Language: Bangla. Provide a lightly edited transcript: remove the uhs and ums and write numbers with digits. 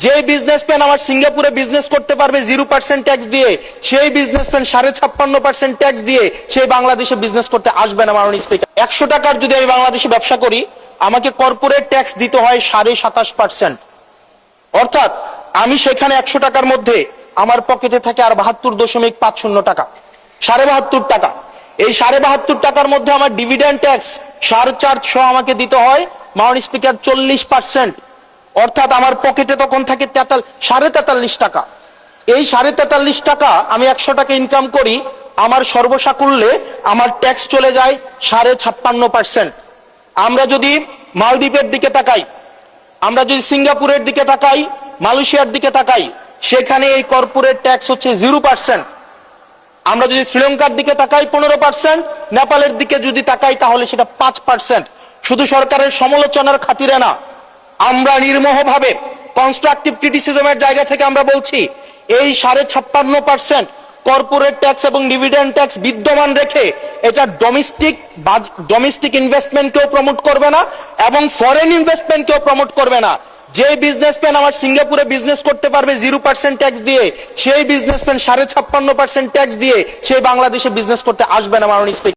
যে বিজনেসম্যান আমার সিঙ্গাপুরে বিজনেস করতে পারবে 0% ট্যাক্স দিয়ে, সেই বিজনেসম্যান 56.5% ট্যাক্স দিয়ে সেই বাংলাদেশে বিজনেস করতে আসবে না। মাননীয় স্পিকার, 100 টাকার যদি আমি বাংলাদেশে ব্যবসা করি, আমাকে কর্পোরেট ট্যাক্স দিতে হয় 27.5%। অর্থাৎ আমি সেখানে 100 টাকার মধ্যে আমার পকেটে থাকে আর 72.50 টাকা, 72.5 টাকা। এই 72.5 টাকার মধ্যে আমার ডিভিডেন্ড ট্যাক্স 4.5 আমাকে দিতে হয় মাননীয় স্পিকার 40%। অর্থাৎ আমার পকেটে তখন থাকে 43.5 টাকা। এই 43.5 টাকা আমি 100 টাকা ইনকাম করি, আমার সর্বসাকুল্যে আমার ট্যাক্স চলে যায় 56.5%। আমরা যদি মালদ্বীপের দিকে তাকাই, আমরা যদি সিঙ্গাপুরের দিকে তাকাই, মালয়েশিয়ার দিকে তাকাই, সেখানে এই কর্পোরেট ট্যাক্স হচ্ছে 0%। আমরা যদি শ্রীলঙ্কার দিকে তাকাই 15%, নেপালের দিকে যদি তাকাই তাহলে সেটা 5%। শুধু সরকারের সমালোচনার খাতিরে না, আমরা নির্মোহভাবে কনস্ট্রাকটিভ ক্রিটিসিজমের জায়গা থেকে আমরা বলছি, এই 56% কর্পোরেট ট্যাক্স এবং ডিভিডেন্ড ট্যাক্স বিদ্যমান রেখে এটা ডোমেস্টিক ইনভেস্টমেন্টকেও প্রমোট করবে না এবং ফরেন ইনভেস্টমেন্টকেও প্রমোট করবে না। যে বিজনেসম্যান আমার সিঙ্গাপুরে বিজনেস করতে পারবে 0% ট্যাক্স দিয়ে, সেই বিজনেসম্যান 56.5% ট্যাক্স দিয়ে সেই বাংলাদেশে বিজনেস করতে আসবে না। মাননীয় স্পিকার।